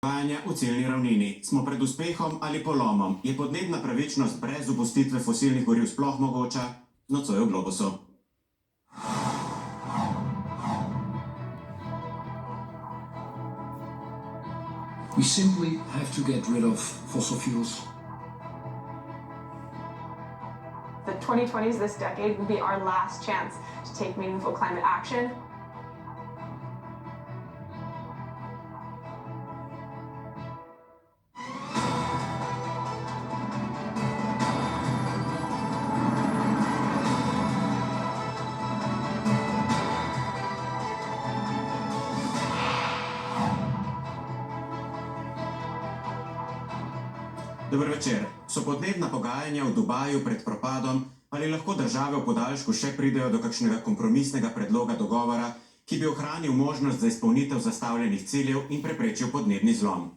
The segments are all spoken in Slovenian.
Pogajanja v ciljni ravnini. Smo pred uspehom ali polomom? Je podnebna pravičnost brez opustitve fosilnih goriv sploh mogoča? Nocoj v Globusu. We simply have to get rid of fossil fuels. The 2020s, this decade, will be our last chance to take meaningful climate action. Dober večer. So podnebna pogajanja v Dubaju pred propadom ali lahko države v podaljšku še pridejo do kakšnega kompromisnega predloga dogovora, ki bi ohranil možnost za izpolnitev zastavljenih ciljev in preprečil podnebni zlom?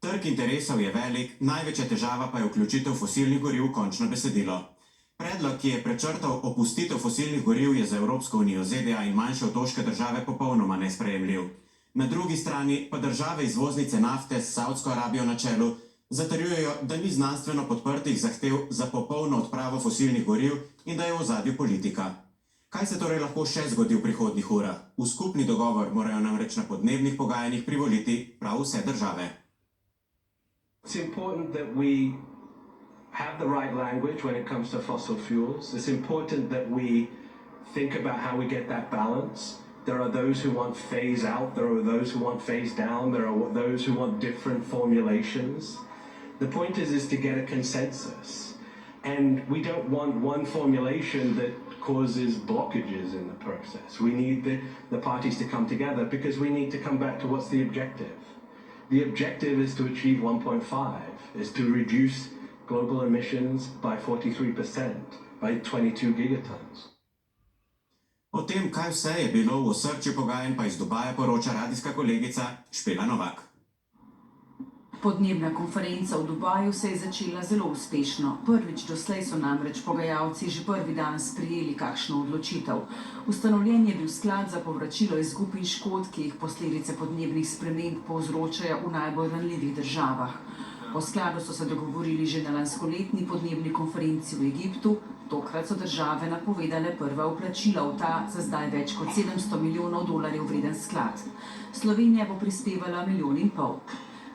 Trg interesov je velik, največja težava pa je vključitev fosilnih goriv v končno besedilo. Predlog, ki je prečrtal opustitev fosilnih goriv, je za Evropsko unijo, ZDA in manjše otoške države popolnoma nesprejemljiv. Na drugi strani pa države izvoznice nafte s Saudsko Arabijo na čelu zatrjujejo, da ni znanstveno podprtih zahtev za popolno odpravo fosilnih goriv in da je v ozadju politika. Kaj se torej lahko še zgodi v prihodnjih urah? V skupni dogovor morajo namreč na podnebnih pogajanjih privoliti prav vse države. It's important that we have the right language when it comes to fossil fuels. It's important that we think about how we get that balance. There are those who want phase out, there are those who want phase down, there are those who want different formulations. The point is to get a consensus. And we don't want one formulation that causes blockages in the process. We need the parties to come together because we need to come back to what's the objective. The objective is to achieve 1.5, is to reduce global emissions by 43%, by 22 gigatons. O tem, kaj vse je bilo v osrčju pogajanj, pa iz Dubaja poroča radijska kolegica Špela Novak. Podnebna konferenca v Dubaju se je začela zelo uspešno. Prvič doslej so namreč pogajalci že prvi dan sprejeli kakšno odločitev. Ustanovljen je bil sklad za povračilo izgub in škod, ki jih posledice podnebnih sprememb povzročajo v najbolj ranljivih državah. O skladu so se dogovorili že na lanskoletni podnebni konferenci v Egiptu. Tokrat so države napovedale prva vplačila v ta za zdaj več kot 700 milijonov dolarjev vreden sklad. Slovenija bo prispevala 1,5 milijona.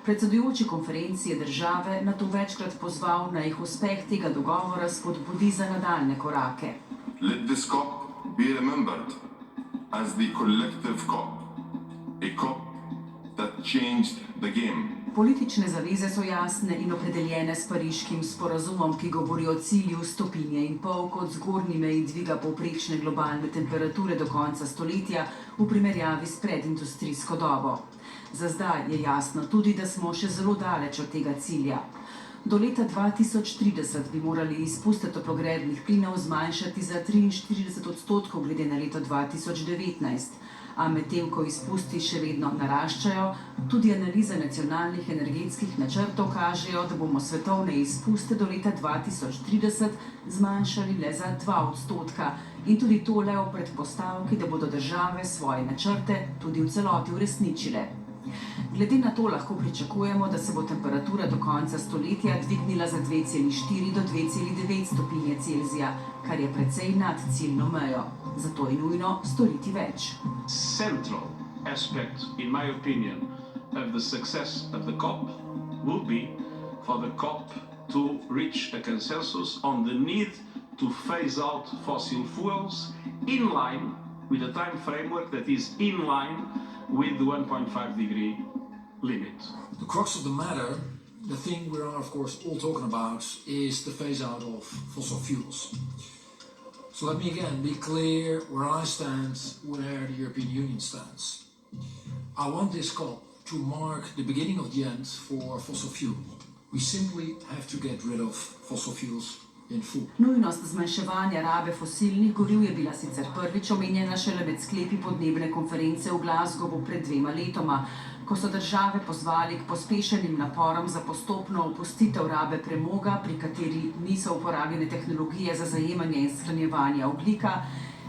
Predsedujoči konferenci je države nato večkrat pozval, na jih uspeh tega dogovora spodbudi za nadaljne korake. Let this COP be remembered as the collective COP, a COP that changed the game. Politične zaveze so jasne in opredeljene s pariškim sporazumom, ki govori o cilju 1,5 stopinje kot zgornji meji dviga povprečne globalne temperature do konca stoletja v primerjavi s predindustrijsko dobo. Za zdaj je jasno tudi, da smo še zelo daleč od tega cilja. Do leta 2030 bi morali izpuste toplogrednih plinov zmanjšati za 43% glede na leto 2019. A medtem ko izpusti še vedno naraščajo, tudi analize nacionalnih energetskih načrtov kažejo, da bomo svetovne izpuste do leta 2030 zmanjšali le za 2%. In tudi to le v predpostavki, da bodo države svoje načrte tudi v celoti uresničile. Glede na to lahko pričakujemo, da se bo temperatura do konca stoletja dvignila za 2,4 do 2,9 stopinje Celzija, kar je precej nad ciljno mejo. Zato je nujno storiti več. Central aspect, in my opinion, of the success of the COP will be for the COP to reach a consensus on the need to phase out fossil fuels in line with a time framework that is in line with the 1.5 degree limit. The crux of the matter, the thing we are of course all talking about, is the phase out of fossil fuels. So let me again be clear where I stand, where the European Union stands. I want this COP to mark the beginning of the end for fossil fuel. We simply have to get rid of fossil fuels. Nujnost zmanjševanja rabe fosilnih goriv je bila sicer prvič omenjena šele med sklepi podnebne konference v Glasgowu pred 2 letoma, ko so države pozvali k pospešenim naporom za postopno opustitev rabe premoga, pri kateri niso uporabljene tehnologije za zajemanje in shranjevanje ogljika,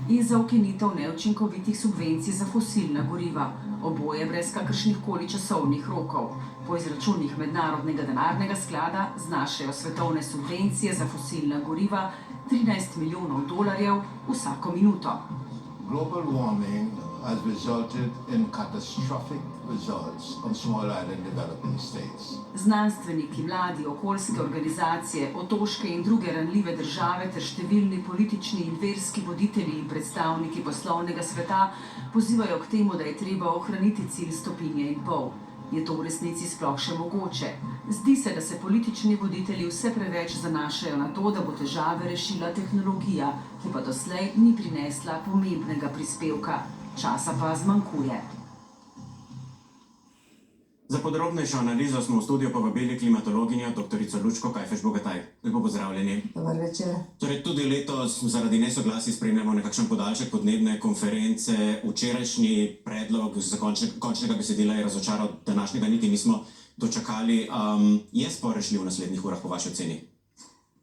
in za ukinitev neučinkovitih subvencij za fosilna goriva, oboje brez kakršnihkoli časovnih rokov. Po izračunih Mednarodnega denarnega sklada znašajo svetovne subvencije za fosilna goriva 13 milijonov dolarjev vsako minuto. Global warming has resulted in catastrophic results on small island developing states. Znanstveniki, mladi, okoljske organizacije, otoške in druge ranljive države ter številni politični in verski voditelji in predstavniki poslovnega sveta pozivajo k temu, da je treba ohraniti cilj 1,5 stopinje. Je to v resnici sploh še mogoče? Zdi se, da se politični voditelji vse preveč zanašajo na to, da bo težave rešila tehnologija, ki pa doslej ni prinesla pomembnega prispevka. Časa pa zmanjkuje. Za podrobnejšo analizo smo v studio povabili klimatologinjo dr. Lučko Kajfež-Bogataj. Lepo pozdravljeni. Dobar večer. Torej, tudi letos zaradi nesoglasij spremljamo nekakšen podaljšek podnebne konference. Včerajšnji predlog za končnega besedila je razočaral, današnjega niti nismo dočakali. Je spor rešljiv v naslednjih urah po vaši oceni?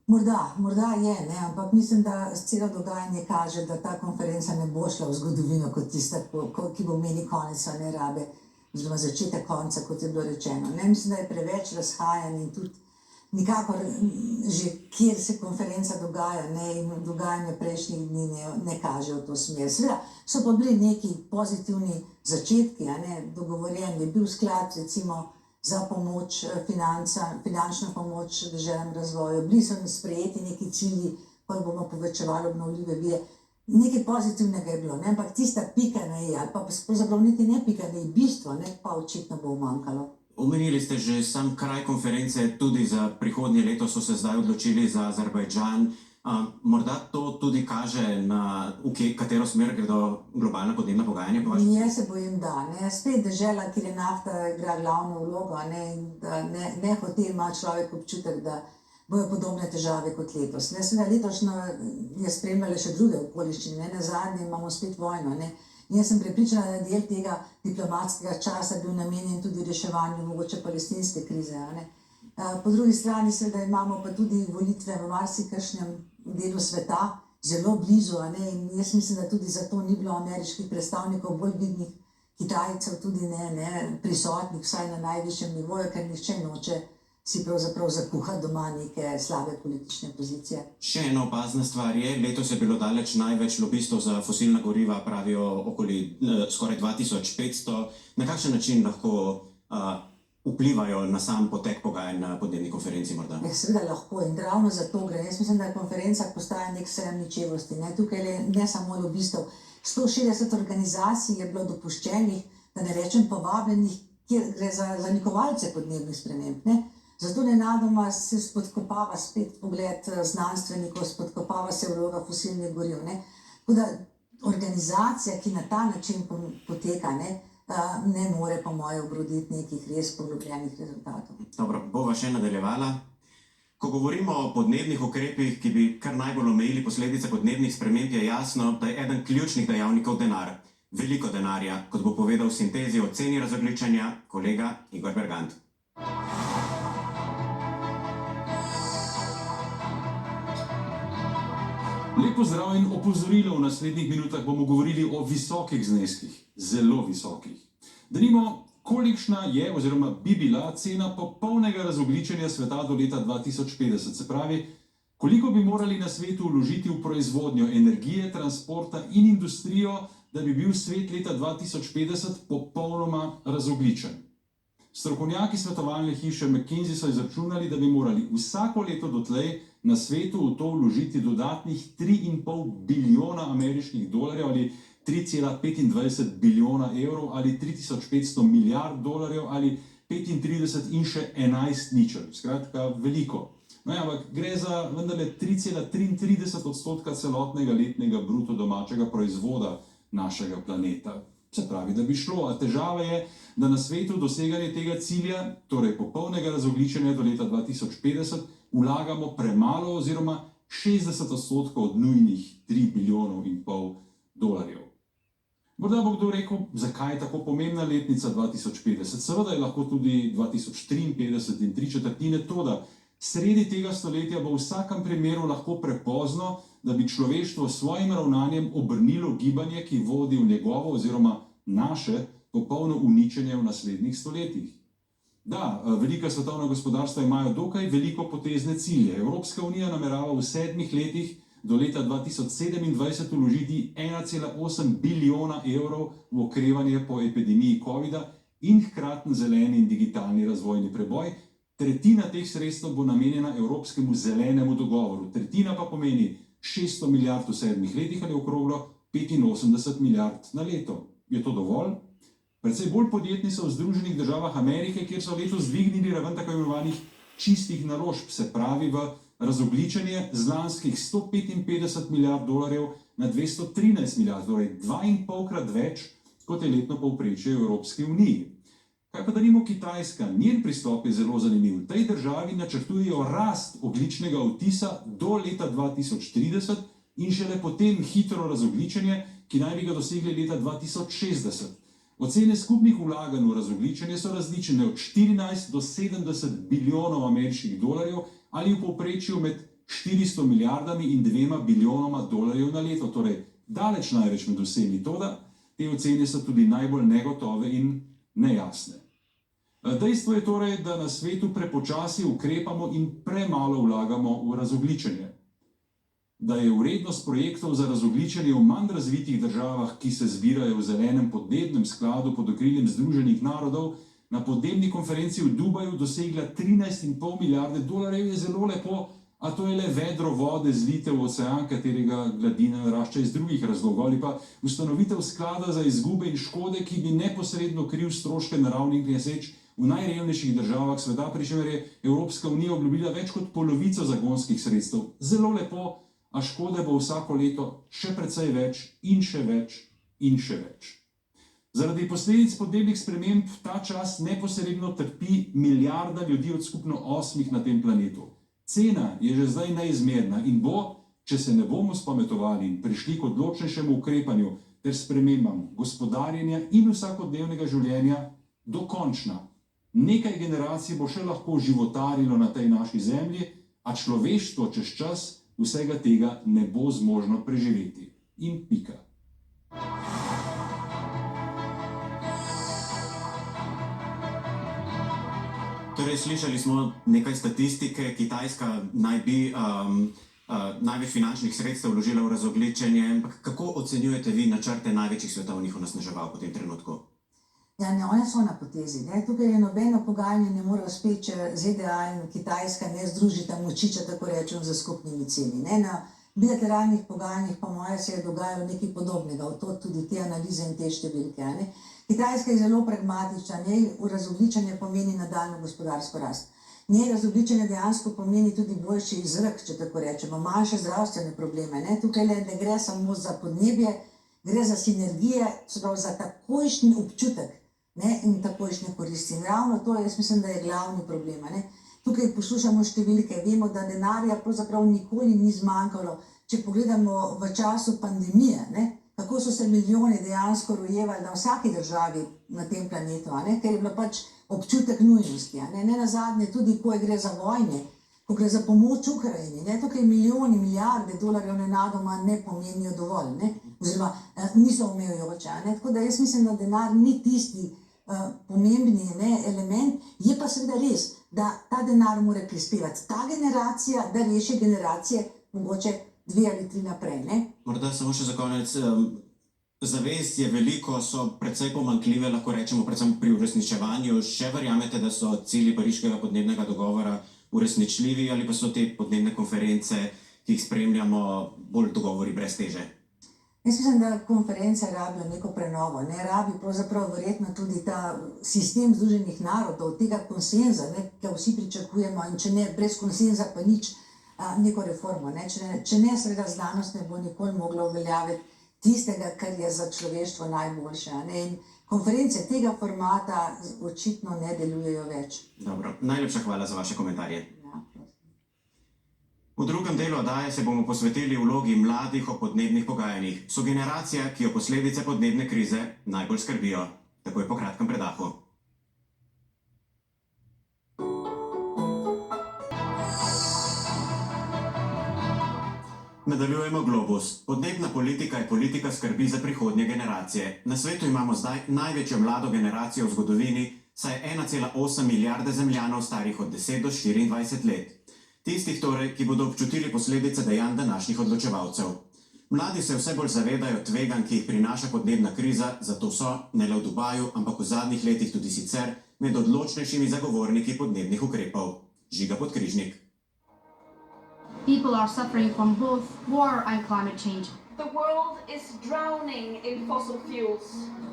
Morda je, ne, ampak mislim, da celo dogajanje kaže, da ta konferenca ne bo šla v zgodovino kot tista, ki bo meni konec rabe, oziroma začetek konca, kot je bilo rečeno. Ne, mislim, da je preveč razhajanj in tudi nikakor že kjer se konferenca dogaja, ne, in dogajanje prejšnjih dni ne kaže v to smer. Seveda so pa bili neki pozitivni začetki, ne, dogovorjen je bil sklad, recimo, za pomoč, finančno pomoč državnemu razvoju. Bili so sprejeti neki cilji, ko bomo povečevali obnovljive vire. Nekaj pozitivnega je bilo, ne? Ampak tista pika na i, ali pa pravzaprav niti ne pika na i, bistvo, ne? Pa očitno bo umanjkalo. Omenili ste že sam kraj konference, tudi za prihodnje leto so se zdaj odločili za Azerbajdžan. Morda to tudi kaže, v katero smer gredo globalna podnebna pogajanja? Jaz se bojim, da. Ne. Spet dežela, kjer je nafta igra glavno vlogo, ne hotel ima človek občutek, da bojo podobne težave kot letos. Letošnjo je spremljala še druge okoliščine, na zadnje imamo spet vojno. Ne. In jaz sem prepričana, da je del tega diplomatskega časa bil namenjen tudi reševanju mogoče palestinske krize. Ne. Po drugi strani seveda imamo pa tudi volitve v marsikakšnem delu sveta, zelo blizu, ne, in jaz mislim, da tudi zato ni bilo ameriških predstavnikov, bolj vidnih Kitajcev tudi ne prisotnih, vsaj na najvišjem nivoju, ker nihče noče si pravzaprav zakuhati doma neke slabe politične pozicije. Še ena opazna stvar je, letos je bilo daleč največ lobistov za fosilna goriva, pravijo okoli skoraj 2500. Na kakšen način lahko vplivajo na sam potek pogajanj na podnebni konferenci morda? Seveda lahko in ravno zato gre. Jaz mislim, da konferenca postaja nek sejem ničevosti. Tukaj ne samo lobistov. 160 organizacij je bilo dopuščenih, da ne rečem povabljenih, kjer gre za zanikovalce podnebnih sprememb. Zato nenadoma se spodkopava spet pogled znanstvenikov, spodkopava se vloga fosilnih goriv. Tako da organizacija, ki na ta način poteka, ne more po moje obroditi nekih res poglobljenih rezultatov. Dobro, bova še nadaljevala. Ko govorimo o podnebnih ukrepih, ki bi kar najbolj omejili posledice podnebnih sprememb, je jasno, da je eden ključnih dejavnikov denar. Veliko denarja, kot bo povedal v sintezi o ceni razogljičenja kolega Igor Bergant. Lep pozdrav in opozorilo, v naslednjih minutah bomo govorili o visokih zneskih, zelo visokih. Denimo, kolikšna je oziroma bi bila cena popolnega razogljičenja sveta do leta 2050. Se pravi, koliko bi morali na svetu vložiti v proizvodnjo energije, transporta in industrijo, da bi bil svet leta 2050 popolnoma razogljičen. Strokovnjaki svetovalne hiše McKinsey so izračunali, da bi morali vsako leto dotlej na svetu v to vložiti dodatnih 3,5 bilijona ameriških dolarjev ali 3,25 bilijona evrov ali 3500 milijard dolarjev ali 35 in še 11 ničel. Skratka, veliko. No, ampak gre za vendarle 3,33% celotnega letnega bruto domačega proizvoda našega planeta. Se pravi, da bi šlo, a težava je, da na svetu doseganje tega cilja, torej popolnega razogljičenja do leta 2050, vlagamo premalo oziroma 60% od nujnih 3,5 bilijona dolarjev. Morda bo kdo rekel, zakaj je tako pomembna letnica 2050? Seveda je lahko tudi 2053 in 3/4, toda sredi tega stoletja bo v vsakem primeru lahko prepozno, da bi človeštvo s svojim ravnanjem obrnilo gibanje, ki vodi v njegovo oziroma naše popolno uničenje v naslednjih stoletjih. Da, velika svetovna gospodarstva imajo dokaj veliko potezne cilje. Evropska unija namerava v 7 letih do leta 2027 vložiti 1,8 bilijona evrov v okrevanje po epidemiji COVID-a in hkraten zeleni in digitalni razvojni preboj. Tretjina teh sredstev bo namenjena Evropskemu zelenemu dogovoru. Tretjina pa pomeni 600 milijard v 7 letih ali okroglo 85 milijard na leto. Je to dovolj? Predvsej bolj podjetni so v Združenih državah Amerike, kjer so letos dvignili raven tako imenovanih čistih naložb, se pravi v razogljičenje z lanskih 155 milijard dolarjev na 213 milijard, torej 2,5-krat več, kot je letno povprečje v Evropski uniji. Kaj pa denimo Kitajska? Njen pristop je zelo zanimiv. V tej državi načrtujejo rast ogljičnega odtisa do leta 2030 in šele potem hitro razogljičenje, ki naj bi ga dosegli leta 2060. Ocene skupnih vlaganj v razogljičenje so različne od 14 do 70 bilijonov ameriških dolarjev ali v povprečju med 400 milijardami in 2 bilijonoma dolarjev na leto, torej daleč največ med vsemi. Toda te ocene so tudi najbolj negotove in nejasne. Dejstvo je torej, da na svetu prepočasi ukrepamo in premalo vlagamo v razogljičenje. Da je vrednost projektov za razogljičenje v manj razvitih državah, ki se zbirajo v zelenem podnebnem skladu pod okriljem Združenih narodov, na podnebni konferenci v Dubaju dosegla 13,5 milijarde dolarjev, je zelo lepo, a to je le vedro vode zlite v ocean, katerega gladina narašča iz drugih razlogov, ali pa ustanovitev sklada za izgube in škode, ki bi neposredno kril stroške naravnih nesreč v najrevnejših državah sveta, pri čemer je Evropska unija obljubila več kot polovico zagonskih sredstev. Zelo lepo, a škode bo vsako leto še precej več in še več in še več. Zaradi posledic podnebnih sprememb ta čas neposredno trpi milijarda ljudi od skupno 8 na tem planetu. Cena je že zdaj neizmerna in bo, če se ne bomo spametovali in prišli k odločnejšemu ukrepanju ter spremembam gospodarjenja in vsakodnevnega življenja, dokončna. Nekaj generacij bo še lahko životarilo na tej naši zemlji, a človeštvo čez čas vsega tega ne bo zmožno preživeti. In pika. Torej, slišali smo nekaj statistike. Kitajska naj bi največ finančnih sredstev vložila v razogljičenje. Kako ocenjujete vi načrte največjih svetovnih onesnaževalk v tem trenutku? Ja, ne, one so na potezi. Ne? Tukaj je nobeno pogajanje ne more uspeti, če ZDA in Kitajska ne združita moči, če tako rečem, za skupnimi cilji. Ne? Na bilateralnih pogajanjih pa moje se je dogajalo nekaj podobnega, od tod tudi te analize in te številke. Ne? Kitajska je zelo pragmatična, njej razogljičenje pomeni nadaljnjo gospodarsko rast. Njej razogljičenje dejansko pomeni tudi boljši zrak, če tako rečemo, manjše zdravstvene probleme. Ne? Tukaj ne gre samo za podnebje, gre za sinergije, za takojšnji občutek, ne, in takojšnje koristi. In ravno to, jaz mislim, da je glavni problem. Ne. Tukaj poslušamo številke, vemo, da denarja pravzaprav nikoli ni zmanjkalo. Če pogledamo v času pandemije, ne, kako so se milijoni dejansko rojevali na vsaki državi na tem planetu, ne, ker je bilo pač občutek nujnosti. Ne nazadnje tudi, ko gre za vojne, ko gre za pomoč Ukrajini, ne, tukaj milijoni, milijarde dolarjev nenadoma ne pomenijo dovolj, ne, oziroma niso omejujoče. Tako da jaz mislim, da denar ni tisti pomembni element, je pa seveda res, da ta denar mora prispevati ta generacija, da reši generacije mogoče 2 ali 3 naprej. Ne? Morda samo še za konec. Zavez je veliko, so precej pomanjkljive, lahko rečemo, predvsem pri uresničevanju. Še verjamete, da so cilji Pariškega podnebnega dogovora uresničljivi ali pa so te podnebne konference, ki jih spremljamo, bolj dogovori brez teže? Jaz mislim, da konference rabijo neko prenovo, ne rabi pravzaprav verjetno tudi ta sistem Združenih narodov, tega konsenza, ki vsi pričakujemo, in če ne, brez konsenza pa nič, neko reformo. Ne? Če ne, seveda znanost ne bo nikoli mogla uveljaviti tistega, kar je za človeštvo najboljše. Ne? In konference tega formata očitno ne delujejo več. Dobro, najlepša hvala za vaše komentarje. V drugem delu oddaje se bomo posvetili vlogi mladih o podnebnih pogajanjih. So generacija, ki jo posledice podnebne krize najbolj skrbijo. Takoj po kratkem predahu. V Nadaljujemo Globus. Podnebna politika je politika skrbi za prihodnje generacije. Na svetu imamo zdaj največjo mlado generacijo v zgodovini, saj je 1,8 milijarde zemljanov starih od 10 do 24 let. Tistih torej, ki bodo občutili posledice dejanj današnjih odločevalcev. Mladi se vse bolj zavedajo tveganj, ki jih prinaša podnebna kriza, zato so, ne le v Dubaju, ampak v zadnjih letih tudi sicer, med odločnejšimi zagovorniki podnebnih ukrepov. Žiga Podkrižnik. People are suffering from both war and climate change. The world is drowning in fossil fuels.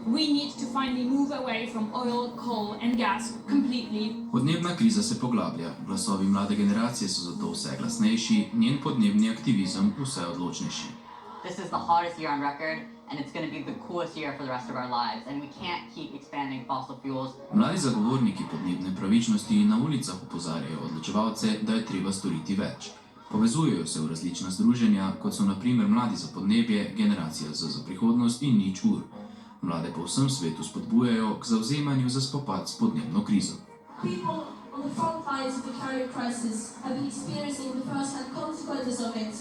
We need to finally move away from oil, coal and gas completely. Podnebna kriza se poglablja, glasovi mlade generacije so zato vse glasnejši, njen podnebni aktivizem vse odločnejši. This is the hottest year on record, and it's going to be the coolest year for the rest of our lives, and we can't keep expanding fossil fuels. Mladi zagovorniki podnebne pravičnosti na ulicah opozarjajo odločevalce, da je treba storiti več. Povezujejo se v različna združenja, kot so na primer Mladi za podnebje, Generacija Z za prihodnost in Nič ur. Mlade po vsem svetu spodbujajo k zavzemanju za spopad s podnebno krizo. People on the front lines of the climate crisis have been experiencing the first-hand consequences of it.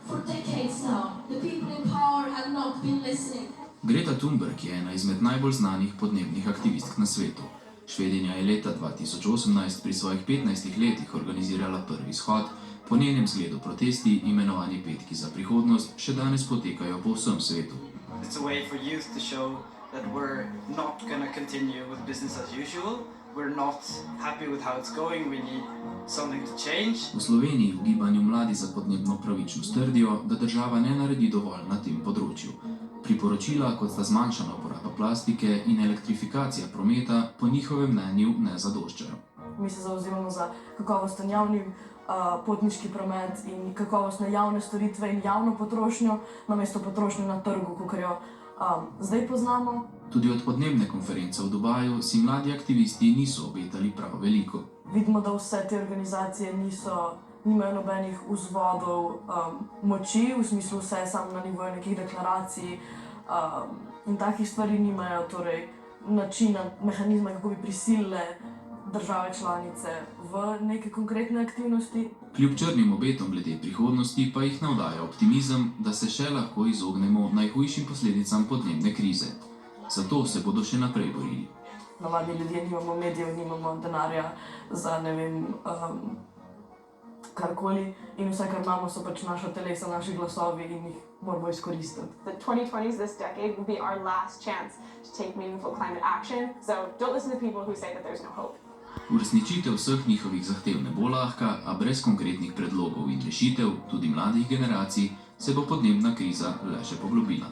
For decades now, the people in power have not been listening. Greta Thunberg je ena izmed najbolj znanih podnebnih aktivistk na svetu. Švedinja je leta 2018 pri svojih 15 letih organizirala prvi shod. Po njenem zgledu protesti, imenovani Petki za prihodnost, še danes potekajo po vsem svetu. It's a way for youth to show that we're not going to continue with business as usual. We're not happy with how it's going. We need something to change. V Sloveniji v gibanju Mladi za podnebno pravičnost trdijo, da država ne naredi dovolj na tem področju. Priporočila, kot sta zmanjšana uporaba plastike in elektrifikacija prometa, po njihovem mnenju ne zadoščajo. Mi se zavzemamo za kakovosten javni potniški promet in kakovostne javne storitve in javno potrošnjo, namesto potrošnjo na trgu, kakor jo zdaj poznamo. Tudi od podnebne konference v Dubaju si mladi aktivisti niso obetali prav veliko. Vidimo, da vse te organizacije nimajo nobenih vzvodov moči, v smislu vse samo na nivoju nekih deklaracij in takih stvari nimajo, torej načina, mehanizma, kako bi prisilile države članice v neke konkretne aktivnosti. Kljub črnim obetom glede prihodnosti pa jih navdaja optimizem, da se še lahko izognemo najhujšim posledicam podnebne krize. Zato se bodo še naprej borili. Navadni ljudje nimamo medijev, nimamo denarja za ne vem karkoli in vse, kar imamo, so pač naša telesa, naši glasovi in jih moramo izkoristiti. The 2020s, this decade, will be our last chance to take meaningful climate action, so don't listen to people who say that there's no hope. Uresničitev vseh njihovih zahtev ne bo lahka, a brez konkretnih predlogov in rešitev, tudi mladih generacij, se bo podnebna kriza le še poglobila.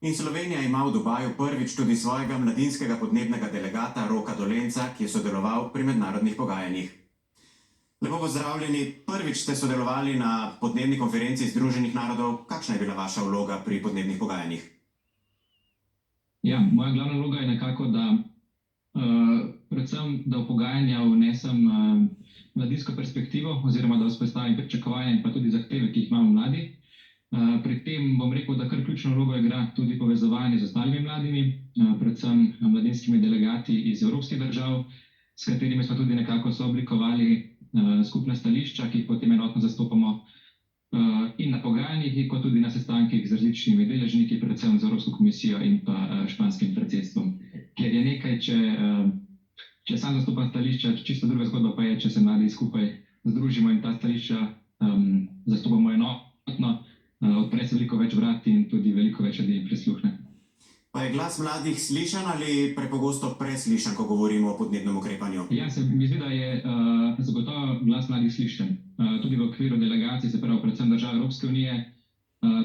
In Slovenija ima v Dubaju prvič tudi svojega mladinskega podnebnega delegata Roka Dolenca, ki je sodeloval pri mednarodnih pogajanjih. Lepo pozdravljeni, prvič ste sodelovali na podnebni konferenci Združenih narodov. Kakšna je bila vaša vloga pri podnebnih pogajanjih? Ja, moja glavna vloga je nekako, da predvsem, da v pogajanja vnesem mladinsko perspektivo oziroma da vzpostavim pričakovanja in pa tudi zahteve, ki jih imamo mladi. Pri tem bom rekel, da kar ključno vlogo igra tudi povezovanje z ostalimi mladimi, predvsem mladinskimi delegati iz evropskih držav, s katerimi smo tudi nekako sooblikovali skupna stališča, ki jih potem enotno zastopamo in na pogajanjih, kot tudi na sestankih z različnimi deležniki, predvsem z Evropsko komisijo in pa španskim predsedstvom. Ker je nekaj, če sam zastopam stališča, čisto druga zgodba pa je, če se mladi skupaj združimo in ta stališča zastopamo enotno, odpre se veliko več vrat in tudi veliko več ljudi prisluhne. Pa je glas mladih slišan ali prepogosto preslišan, ko govorimo o podnebnem ukrepanju? Ja, se mi zdi, da je zagotovo glas mladih slišan. Tudi v okviru delegacij, se pravi predvsem držav Evropske unije,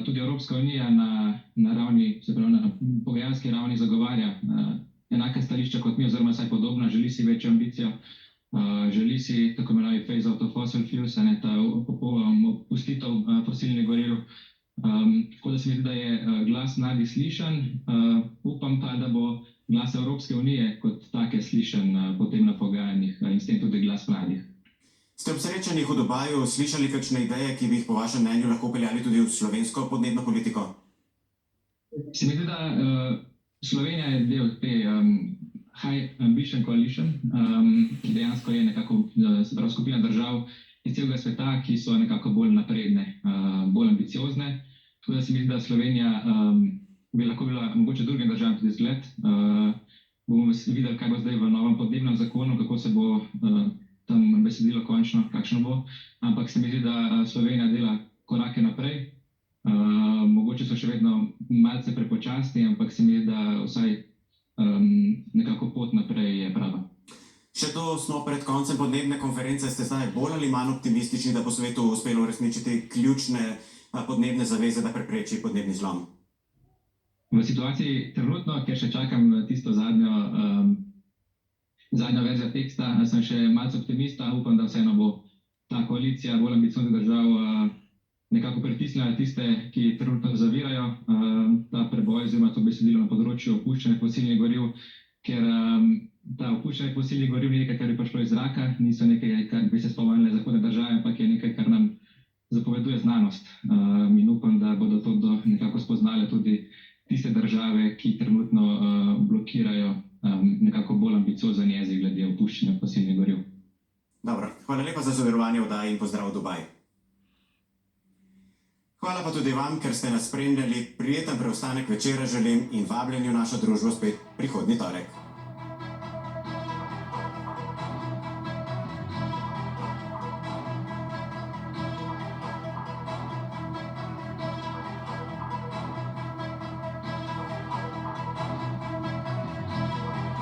tudi Evropska unija na ravni, se pravi na pogajalski ravni zagovarja enaka stališča kot mi, oziroma vsaj podobna, želi si večjo ambicijo, želi si tako imenovani phase out of fossil fuels, ta opustitev fosilnih goriv. Tako da se mi zdi, da je glas mladih slišan. Upam pa, da bo glas Evropske unije kot take slišan potem na pogajanjih in s tem tudi glas mladih. Ste ob srečanjih v Dubaju slišali kakšne ideje, ki bi jih po vašem mnenju lahko peljali tudi v slovensko podnebno politiko? Se mi zdi, da Slovenija je del te High Ambition Coalition, ki dejansko je nekako skupina držav, iz celega sveta, ki so nekako bolj napredne, bolj ambiciozne. Tako da se mi zdi, da Slovenija bi lahko bila mogoče drugim državam tudi zgled. Bomo videli, kaj bo zdaj v novem podnebnem zakonu, kako se bo tam besedilo končno, kakšno bo. Ampak se mi zdi, da Slovenija dela korake naprej. Mogoče so še vedno malce prepočasni, ampak se mi zdi, da vsaj nekako pot naprej je prava. Še to smo pred koncem podnebne konference, ste zdaj bolj ali manj optimistični, da bo svetu uspelo uresničiti ključne podnebne zaveze, da prepreči podnebni zlom? V situaciji trenutno, ker še čakam tisto zadnjo verzijo teksta, sem še malce optimista. Upam, da vseeno bo ta koalicija bolj ambicioznih držav nekako pritisnila tiste, ki trenutno zavirajo ta preboj oziroma to besedilo na področju opuščanja fosilnih goriv, ker ta opuščanje fosilnih goriv ni nekaj, kar bi prišlo iz zraka, niso nekaj, kar bi se spomnile zahodne države, ampak je nekaj, kar nam zapoveduje znanost. In upam, da bodo to nekako spoznale tudi tiste države, ki trenutno blokirajo nekako bolj ambiciozen jezik glede opuščanja fosilnih goriv. Dobro, hvala lepa za sodelovanje v oddaji in pozdrav v Dubaj. Hvala pa tudi vam, ker ste nas spremljali. Prijeten preostanek večera želim in vabljenju v našo družbo spet prihodnji torek.